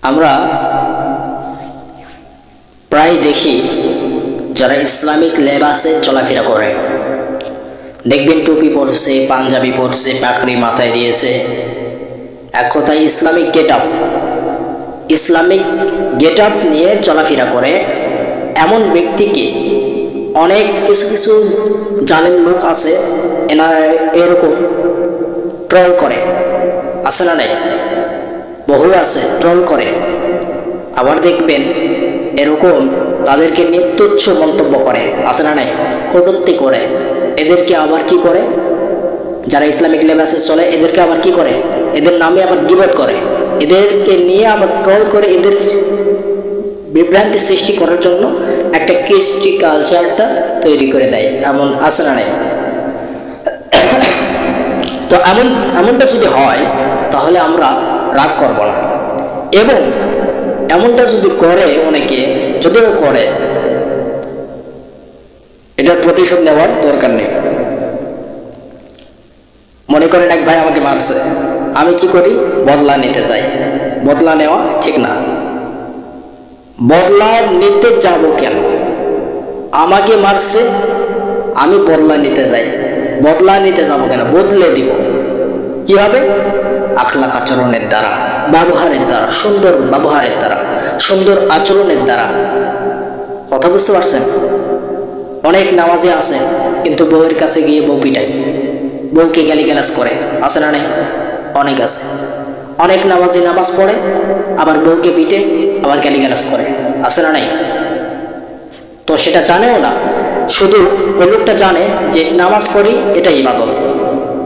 আমরা প্রায় দেখি যারা ইসলামিক লেবাসে চলাফেরা করে, দেখবেন টুপি পরছে, পাঞ্জাবি পরছে, পাগড়ি মাথায় দিয়েছে, এক কথায় ইসলামিক গেট আপ নিয়ে চলাফেরা করে। এমন ব্যক্তিকে অনেক কিছু জালেম লোক আছে, এনারা এরকম ট্রল করে, আছে না নাই? বহু আছে ট্রল করে। আবার দেখবেন এরকম তাদেরকে নিয়ে তুচ্ছ মন্তব্য করে, আছে না নাই? কটূক্তি করে। এদেরকে আবার কি করে, যারা ইসলামিক লেবাসে চলে এদেরকে আবার কি করে, এদের নামে আবার গীবত করে, এদেরকে নিয়ে আবার ট্রল করে, এদের বিভ্রান্তি সৃষ্টি করার জন্য একটা কৃষ্টি কালচারটা তৈরি করে দেয়। এমন আছে না নাই? তো এমনটা যদি হয় তাহলে আমরা রাগ করব না, এবং এমনটা যদি করে অনেকে, যদিও করে, এটার প্রতিশোধ নেওয়ার দরকার নেই। মনে করেন এক ভাই আমাকে মারছে, আমি কি করি? বদলা নিতে যাই। বদলা নেওয়া ঠিক না। বদলা নিতে যাব কেন? আমাকে মারছে, আমি বদলা নিতে যাই। বদলা নিতে যাব কেন? বদলে দিব। কিভাবে? আখলাক আচরণের দ্বারা, ব্যবহারের দ্বারা, সুন্দর ব্যবহারের দ্বারা, সুন্দর আচরণের দ্বারা। কথা বুঝতে পারছেন? অনেক নামাজি আছে কিন্তু বউয়ের কাছে গিয়ে বউ পিটায়, বউকে গালিগালাজ করে, আছে না নাই? অনেক আছে। অনেক নামাজি নামাজ পড়ে আবার বউকে পিটে আবার গালিগালাজ করে, আছে না নাই? তো সেটা জানেও না, শুধু ওই লোকটা জানে যে নামাজ পড়ি এটা ইবাদত,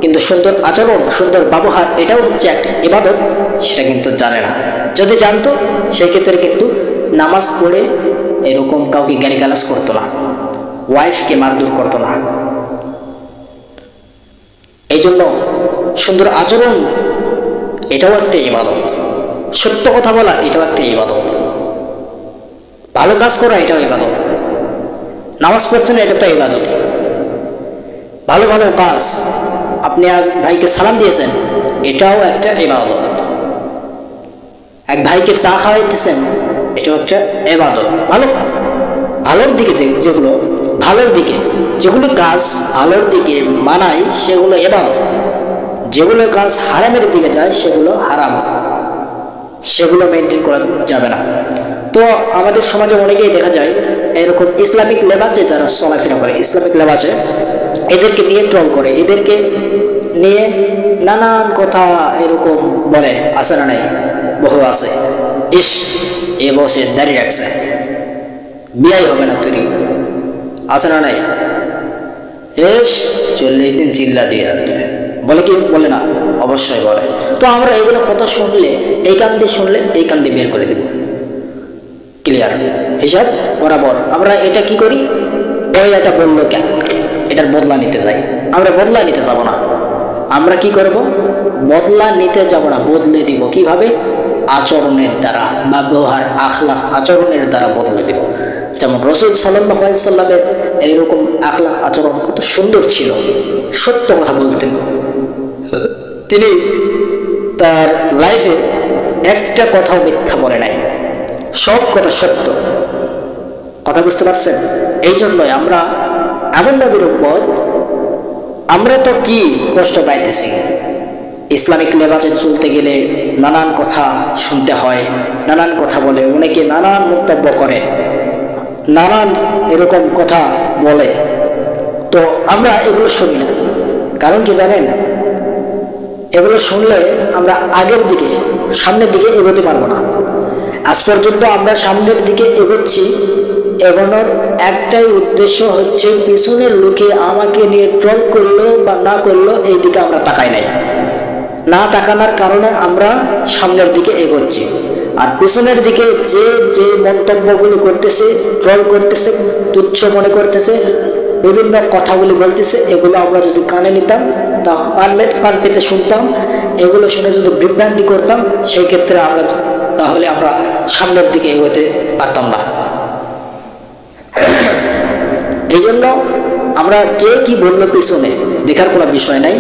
কিন্তু সুন্দর আচরণ, সুন্দর ব্যবহার এটাও হচ্ছে একটা ইবাদত, সেটা কিন্তু জানে না। যদি জানতো সেক্ষেত্রে কিন্তু নামাজ পড়ে এরকম কাউকে গালিগালাজ করতো না, ওয়াইফকে মারধর করতো না। এই জন্য সুন্দর আচরণ এটাও একটা ইবাদত, সত্য কথা বলা এটাও একটা ইবাদত, ভালো কাজ করা এটাও ইবাদত। নামাজ পড়ছেন এটা তো ইবাদত। ভালো ভালো কাজ, আপনি এক ভাইকে সালাম দিয়েছেন, এটাও একটা ইবাদত। এক ভাইকে চা খাওয়াইতেছেন, এটাও একটা ইবাদত। ভালোর দিকে যেগুলো, ভালোর দিকে যেগুলো কাজ ভালোর দিকে মানায় সেগুলো ইবাদত। যেগুলো কাজ হারামের দিকে যায় সেগুলো হারাম, সেগুলো মেনটেন করা যাবে না। তো আমাদের সমাজে অনেকেই দেখা যায় এরকম ইসলামিক লেবাসে যারা চলাফেরা করে, ইসলামিক লেবাসে এদেরকে নিয়ে ট্রল করে, এদেরকে নিয়ে নানান কথা এরকম বলে, আছে না নাই? বহু আছে। ইস, এ বসে দাঁড়িয়ে রাখছে, বিয়াই হবে না তৈরি, আছে না নাই? এস 40 দিন চিল্লা দিয়ে বলে, কি বলে না? অবশ্যই বলে। তো আমরা এগুলো কথা শুনলে, এই কান দিয়ে শুনলে এই কান দিয়ে বের করে দেব, ক্লিয়ার হিসাব বরাবর। আমরা এটা কি করি? এটা বললো কেন, এটার বদলা নিতে যাই। আমরা বদলা নিতে যাব না, আমরা কি করব? বদলা নিতে যাব না, বদলে দিব। কিভাবে? আচরণের দ্বারা, ব্যবহার, আখলাক আচরণের দ্বারা বদলে দিব। যেমন রাসূল সাল্লাল্লাহু আলাইহি সাল্লামের এইরকম আখলাক আচরণ কত সুন্দর ছিল, সত্য কথা বলতেন। তিনি তার লাইফে একটা কথাও মিথ্যা বলে নাই, সব কথা সত্য। কথা বুঝতে পারছেন? এই জন্যই আমরা এমন নবীর উম্মত, আমরা তো কি কষ্ট পাইতেছি। ইসলামিক লেবাসে চলতে গেলে নানান কথা শুনতে হয়, নানান কথা বলে, অনেকে নানান মন্তব্য করে, নানান এরকম কথা বলে। তো আমরা এগুলো শুনি না। কারণ কি জানেন? এগুলো শুনলে আমরা আগের দিকে, সামনের দিকে এগোতে পারবো না। আজ পর্যন্ত আমরা সামনের দিকে এগোচ্ছি, এগোনোর একটাই উদ্দেশ্য হচ্ছে পিছনের লোকে আমাকে নিয়ে ট্রল করলো বা না করলো এই দিকে আমরা তাকাই নাই। না তাকানোর কারণে আমরা সামনের দিকে এগোচ্ছি, আর পিছনের দিকে যে মন্তব্যগুলি করতেছে, ট্রল করতেছে, তুচ্ছ মনে করতেছে, বিভিন্ন কথাগুলি বলতেছে, এগুলো আমরা যদি কানে নিতাম, তা কান পেতে শুনতাম, এগুলো শুনে যদি বিভ্রান্তি করতাম, সেই ক্ষেত্রে তাহলে আমরা সামনের দিকে এগোতে পারতাম না। এই জন্য আমরা কে কি বললো পিছনে দেখার কোনো বিষয় নাই।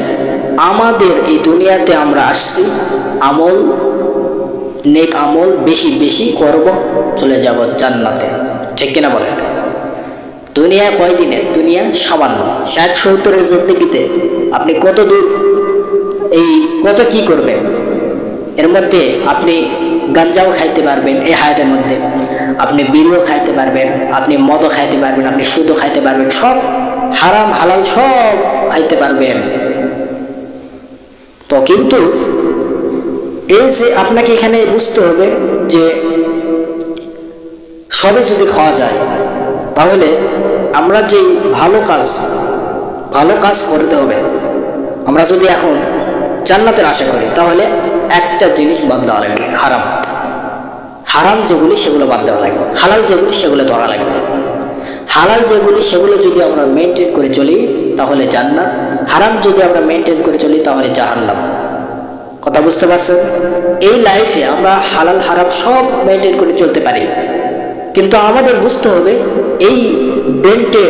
আমাদের এই দুনিয়াতে আমরা আসছি আমল নেক আমল বেশি বেশি করব, চলে যাব জান্নাতে। ঠিক কিনা বলেন? দুনিয়া কয়দিনের? দুনিয়া সামান্য 60-70-এর জিন্দেগিতে আপনি কত দূর, এই কত কি করবেন। এর মধ্যে আপনি গাঞ্জাও খাইতে পারবেন এই হায়াতের মধ্যে, আপনি বিড়িও খাইতে পারবেন, আপনি মদও খাইতে পারবেন, আপনি সুদও খাইতে পারবেন, সব হারাম হালাল সব খাইতে পারবেন। তো কিন্তু এই যে আপনাকে এখানে বুঝতে হবে যে সবে যদি খাওয়া যায়, তাহলে আমরা যে ভালো কাজ করতে হবে। আমরা যদি এখন জান্নাতের আশা করি, তাহলে একটা জিনিস বাদ দেওয়া লাগবে, হারাম যেগুলি সেগুলো বাদ দেওয়া লাগবে, হালাল যেগুলি সেগুলো ধরা লাগবে। হালাল যেগুলি সেগুলো যদি আমরা মেনটেন করে চলি তাহলে জান্নাত, হারাম যদি আমরা মেনটেন করে চলি তাহলে জাহান্নাম। কথা বুঝতে পারছেন? এই লাইফে আমরা হালাল হারাম সব মেনটেন করে চলতে পারি, কিন্তু আমাদের বুঝতে হবে, এই ব্রেনটে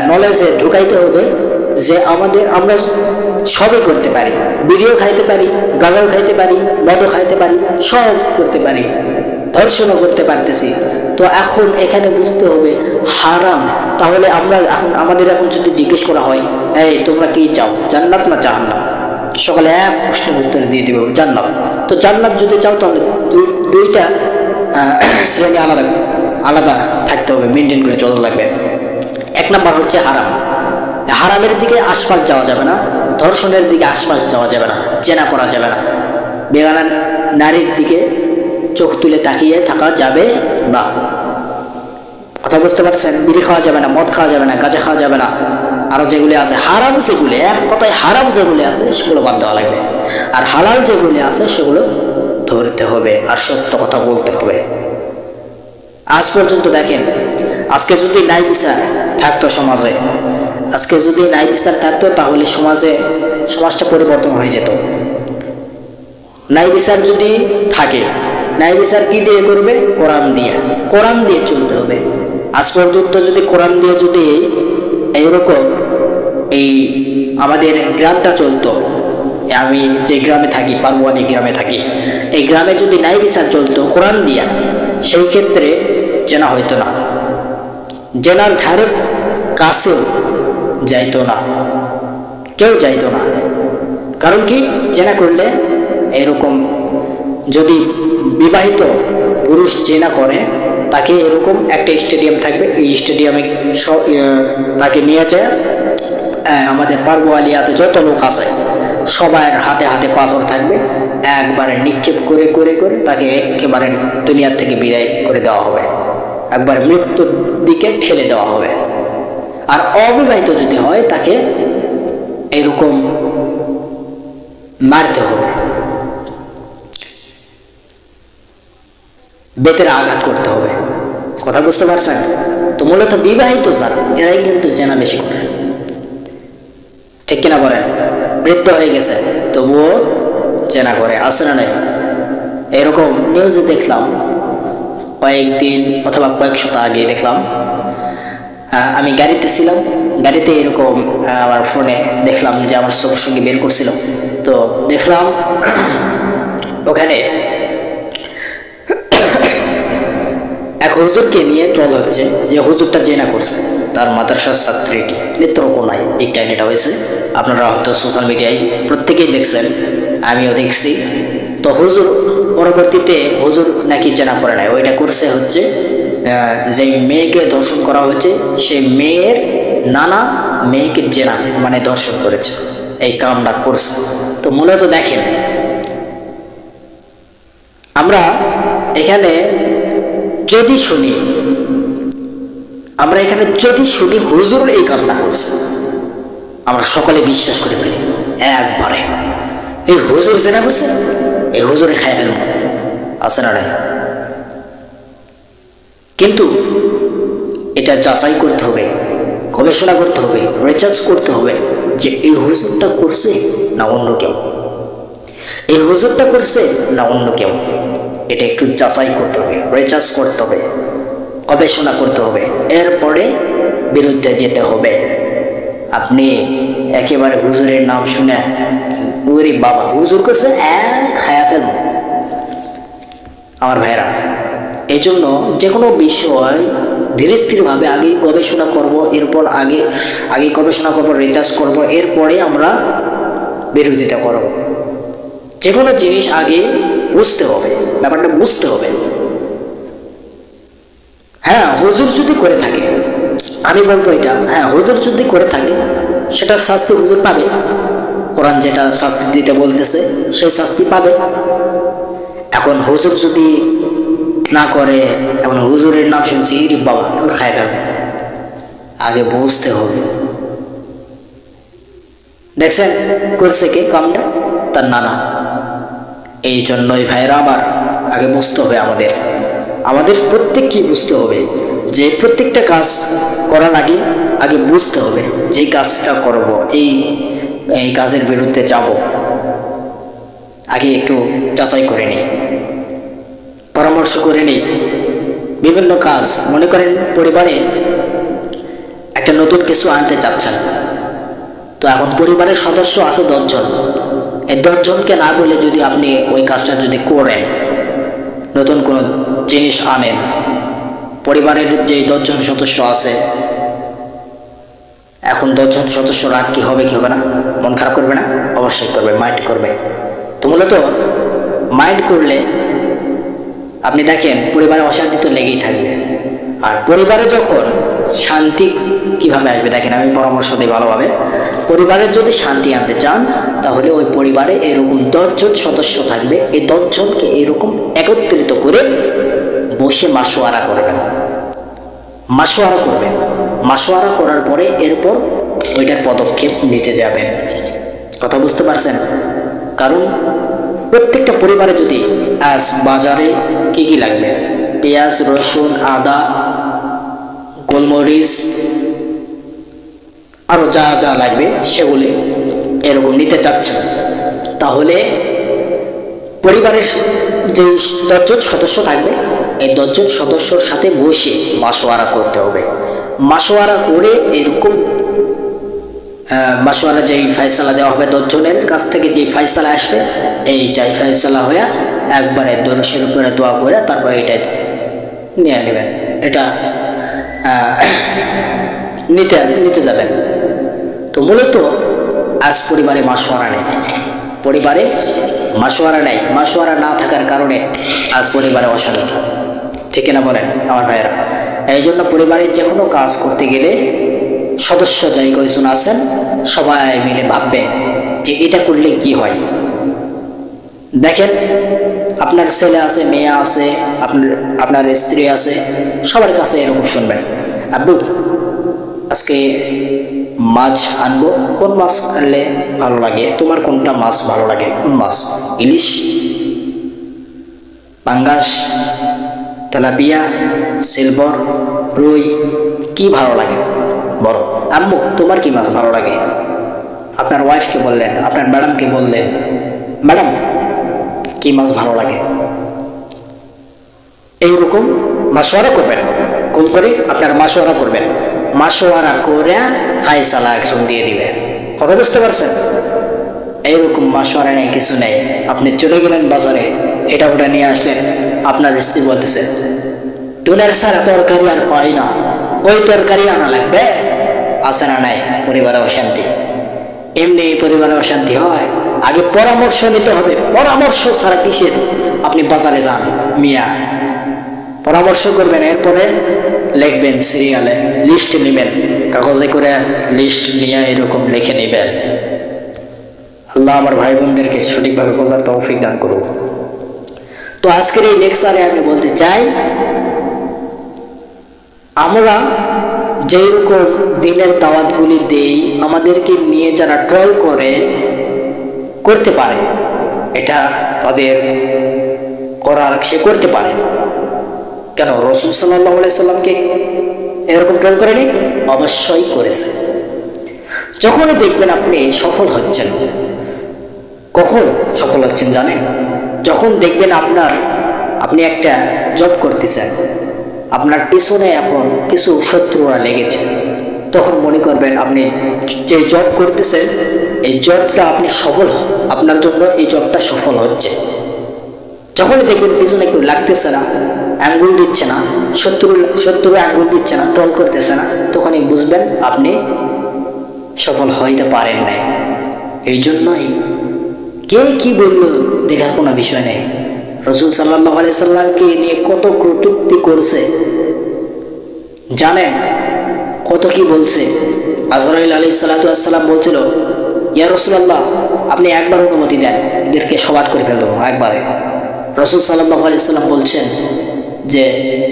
নলেজে ঢুকাইতে হবে যে আমরা সবই করতে পারি, বিড়িও খাইতে পারি, গাঁজাও খাইতে পারি, মদও খাইতে পারি, সব করতে পারি, ধর্ষণও করতে পারতেছি। তো এখন এখানে বুঝতে হবে হারাম। তাহলে আমাদের এখন যদি জিজ্ঞেস করা হয়, এই তোমরা কি চাও, জান্নাত না জাহান্নাম? সকালে এক প্রশ্নের উত্তর দিয়ে দিব জান্নাত। তো জান্নাত যদি চাও তাহলে দুইটা শ্রেণী আলাদা থাকতে হবে, মেনটেন করে চলতে লাগবে। এক নাম্বার হচ্ছে হারাম। হারামের দিকে আশপাশ যাওয়া যাবে না, ধর্ষণের দিকে আশপাশ যাওয়া যাবে না, জেনা করা যাবে না, বেগানা নারীর দিকে চোখ তুলে তাকিয়ে থাকা যাবে না। কথা বুঝতে পারছেন? বিড়ি খাওয়া যাবে না, মদ খাওয়া যাবে না, গাঁজা খাওয়া যাবে না, আরো যেগুলি আছে হারাম, সেগুলি এক কথায় হারাম যেগুলি আছে সেগুলো বাদ দেওয়া লাগবে। আর হালাল যেগুলি আছে সেগুলো ধরতে হবে আর সত্য কথা বলতে হবে। আজ পর্যন্ত দেখেন, আজকে যদি ন্যায় বিচার থাকতো সমাজে, তাহলে সমাজটা পরিবর্তন হয়ে যেত। ন্যায় বিচার যদি থাকে, ন্যায় বিচার কি দিয়ে করবে? কোরআন দিয়ে চলতে হবে। আজ পর্যন্ত যদি কোরআন দিয়ে যদি এইরকম এই আমাদের গ্রামটা চলতো, আমি যে গ্রামে থাকি, পারুয়ানি গ্রামে থাকি, এই গ্রামে যদি ন্যায় বিচার চলতো কোরআন দিয়া, সেই ক্ষেত্রে জেনা হইতো না, জেনার ধারে কাছেও যাইতো না, কেউ যাইতো না। কারণ কি? জেনা করলে এরকম, যদি বিবাহিত পুরুষ জেনা করে, তাকে এরকম একটা স্টেডিয়াম থাকবে, এই স্টেডিয়ামে তাকে নিয়ে যায়, আমাদের পারবোয়ালিয়াতে যত লোক আছে সবার হাতে হাতে পাথর থাকবে, একবারে নিক্ষেপ করে করে করে তাকে একেবারে দুনিয়া থেকে বিদায় করে দেওয়া হবে, একবার মৃত্যুর দিকে ঠেলে দেওয়া হবে। আর অবিবাহিত যদি হয় তাকে এরকম মারতে হবে, বেতের আঘাত করতে হবে। কথা বুঝতে পারছেন? তো মূলত বিবাহিত যারা, এরাই কিন্তু জেনা বেশি করে। ঠিক কিনা বলেন? বৃদ্ধ হয়ে গেছে তবুও জেনা করে, আছে না নাই? এরকম নিউজে দেখলাম কয়েকদিন অথবা কয়েক সপ্তাহ আগে দেখলাম, আমি গাড়িতে ছিলাম, গাড়িতে এরকম আমার ফোনে দেখলাম যে আমার চোখের সঙ্গে বের করছিল, তো দেখলাম ওখানে এক হুজুরকে নিয়ে ট্রল হচ্ছে যে হুজুরটা জেনা করছে তার মাদ্রাসার ছাত্রীটি। নেত্রকোনায় এই কাহিনীটা হয়েছে, আপনারা হয়তো সোশ্যাল মিডিয়ায় প্রত্যেকেই দেখছেন, আমিও দেখছি। তো হুজুর পরবর্তীতে হুজুর নাকি জেনা করে নাই, ওইটা করছে হচ্ছে যে মেয়েকে ধর্ষণ করা হয়েছে সেই মেয়ের নানা মেয়েকে জেনা মানে ধর্ষণ করেছে, এই কামটা করছে। তো মূলত দেখেন, আমরা এখানে যদি শুনি হুজুর এই কামটা করছে, আমরা সকলে বিশ্বাস করে ফেলি একবারে, এই হুজুর জেনা করছে, এই হুজুরে খায় ফেলব, আছে না নাই? কিন্তু এটা যাচাই করতে হবে, গবেষণা করতে হবে, রিসার্চ করতে হবে যে এই হুজুরটা করছে না অন্য কেউ, এই হুজুরটা করছে না অন্য কেউ। এটা একটু যাচাই করতে হবে, রিসার্চ করতে হবে, গবেষণা করতে হবে, এরপরে বিরুদ্ধে যেতে হবে। আপনি একেবারে হুজুরের নাম শুনে ওরে বাবা হুজুর করছে খায়া ফেলবো, আমার ভাইরা। এই জন্য যে কোনো বিষয় ধীরে স্থিরভাবে আগে গবেষণা করব, এরপর আগে গবেষণা করব, রিসার্চ করব, এরপরে আমরা বিরোধিতা করব। যে কোনো জিনিস আগে বুঝতে হবে, ব্যাপারটা বুঝতে হবে। হ্যাঁ, হুজুর যদি করে থাকে, আমি বলবো এটা, হ্যাঁ হুজুর যদি করে থাকে সেটার শাস্তি হুজুর পাবে। কোরআন যেটা শাস্তি দিতে বলতেছে সেই শাস্তি পাবে। এখন হুজুর যদি না করে, এখন হুজুরের নাম শুনছি ইরি বাবা, তাহলে খাই ফেলবে। আগে বুঝতে হবে। দেখছেন করছে কে কামটা? তার নানা। এই জন্যই ভাইরা আমার, আগে বুঝতে হবে আমাদের প্রত্যেককেই বুঝতে হবে যে প্রত্যেকটা কাজ করার আগে বুঝতে হবে যে কাজটা করব, এই কাজের বিরুদ্ধে যাব, আগে একটু যাচাই করে নিই, পরামর্শ করে নিই। বিভিন্ন কাজ, মনে করেন পরিবারে একটা নতুন কিছু আনতে চাচ্ছেন, তো এখন পরিবারের সদস্য আছে 10 জন। এই 10 জনকে না বলে যদি আপনি ওই কাজটা যদি করেন, নতুন কোনো জিনিস আনেন, পরিবারের যে 10 জন সদস্য আছে, এখন 10 জন সদস্য রাগ কি হবে না? মন খারাপ করবে না? অবশ্যই করবে, মাইন্ড করবে। তো মূলত মাইন্ড করলে আপনি দেখেন পরিবারে অশান্তি তো লেগেই থাকবে। আর পরিবারে যখন শান্তি কিভাবে আসবে দেখেন, আমি পরামর্শ দিই ভালোভাবে। পরিবারের যদি শান্তি আনতে চান, তাহলে ওই পরিবারে এরকম 10 জন সদস্য থাকবে। এই 10 জনকে এরকম একত্রিত করে বসে মাসোয়ারা করবেন। মাসোয়ারা করার পরে এরপর ওইটার পদক্ষেপ নিতে যাবেন। কথা বুঝতে পারছেন? কারণ প্রত্যেকটা পরিবারে যদি আজ বাজারে কি লাগবে, পেঁয়াজ, রসুন, আদা, গোলমরিচ, আরো যা লাগবে সেগুলি এরকম নিতে চাচ্ছেন, তাহলে পরিবারের যে 10 জন সদস্য থাকবে, এই 10 জন সদস্যর সাথে বসে মাসোয়ারা করতে হবে। মাসোয়ারা করে এরকম মাসোয়ারা যেই ফয়সালা দেওয়া হবে 10 জনের কাছ থেকে, যে ফয়সালা আসবে, এইটাই ফয়সালা হয়ে একবারে দরশের উপরে দোয়া করে তারপর এইটাই নিয়ে নেবেন। এটা নিতে যাবেন। তো মূলত আজ পরিবারে মাসোয়ারা নেই। মাসোয়ারা না থাকার কারণে আজ পরিবারে অশান্তি, ঠিক না বলেন আমার ভাইয়েরা? এই জন্য পরিবারের যে কোনো কাজ করতে গেলে সদস্য যাই কয়েকজন আছেন, সবাই মিলে ভাববেন যে এটা করলে কি হয়। দেখেন আপনার ছেলে আছে, মেয়ে আছে, আপনার স্ত্রী আছে, সবার কাছে এরকম শুনবেন, আব্বু আজকে মাছ আনবো, কোন মাছ আনলে ভালো লাগে? তোমার কোনটা মাছ ভালো লাগে? কোন মাছ? ইলিশ, পাঙ্গাস, তেলাপিয়া, সিলভার, রুই, কি ভালো লাগে বড়? আম্মু তোমার কি মাছ ভালো লাগে? আপনার ওয়াইফকে বললেন, আপনার ম্যাডামকে বললেন, ম্যাডাম কি মাছ ভালো লাগে? এইরকম মাসোয়ারা করবেন। কোন করে? আপনার মাসোয়ারা করবেন। মাসোয়ারা করে ফায়সালা একজন দিয়ে দিবে। কথা বুঝতে পারছেন? এইরকম মাসোয়ারা নেই, কিছু নেই। আপনি চলে গেলেন বাজারে, এটা ওটা নিয়ে আসলেন, আপনার স্ত্রী বলতেছে দুনের সারা তরকারি আর পাই না, ওই তরকারি আনা লাগবে। আছে না নাই? পরিবারে অশান্তি। এমনি পরিবারে অশান্তি হয়, আগে পরামর্শ নিতে হবে। পরামর্শ ছাড়া কিসের আপনি বাজারে যান মিয়া? পরামর্শ করবেন, এরপরে লিখবেন, সিরিয়ালে লিস্ট নেবেন, কাগজে করে লিস্ট নিয়ে এরকম লিখে নেবেন। আল্লাহ আমার ভাই বোনদেরকে সঠিকভাবে বোঝার তৌফিক দান করুন। তো আজকের এই লেকচারে আমি বলতে চাই, আমরা যেরকম দিনের দাওয়াতগুলি দেই, আমাদেরকে নিয়ে যারা ট্রল করতে পারে, এটা তাদের সে করতে পারে। কেন রাসূল সাল্লাল্লাহু আলাইহি সাল্লামকে এরকম ট্রল করেনি? অবশ্যই করেছে। যখনই দেখবেন আপনি সফল হচ্ছেন, কখন সফল হচ্ছেন জানেন? যখন দেখবেন আপনি একটা জব করতেছেন, আপনার পিছনে এখন কিছু শত্রুরা লেগেছে, তখন মনে করবেন আপনি যে জব করতেছেন, এই জবটা আপনি সফল, আপনার জন্য এই জবটা সফল হচ্ছে। যখনই দেখবেন পিছনে কেউ লাগতেছে না, আঙ্গুল দিচ্ছে না, শত্রু আঙ্গুল দিচ্ছে না, ট্রল করতেছে না, তখনই বুঝবেন আপনি সফল হইতে পারেন নাই। এই জন্যই কে কি বলল দেখার কোনো বিষয় নেই। রাসূল সাল্লাল্লাহু আলাইহি সাল্লামকে নিয়ে কত কটূক্তি করছে জানেন, কত কি বলছে। আজরাইল আলাইহিস সালাতু ওয়াস সালাম বলছিল, ইয়া রাসূলুল্লাহ, আপনি একবার অনুমতি দেন, এদেরকে সবাট করে ফেলবো একবারে। রাসূল সাল্লাল্লাহু আলাইহি সাল্লাম বলছেন যে,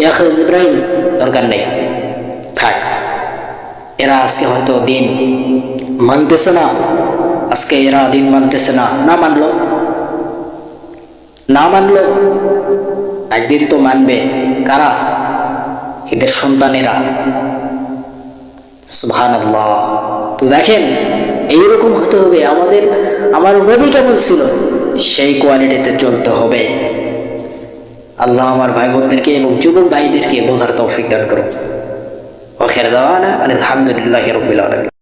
ইয়া জিবরাইল, দরকার নেই, থাক, এরা আজকে হয়তো দিন মানতেছে না, আজকে এরা দিন মানতেছে না, না মানলো একদিন তো মানবে। কারা? এদের সন্তানেরা। সুবহানাল্লাহ। তো দেখেন, এইরকম হতে হবে আমাদের। আমার নবী কেমন ছিল সেই কোয়ালিটিতে চলতে হবে। আল্লাহ আমার ভাই বোনদেরকে এবং যুবক ভাইদেরকে বোঝার তৌফিক দান করুন। আখির দাওয়ানা আলহামদুলিল্লাহি রাব্বিল আলামিন।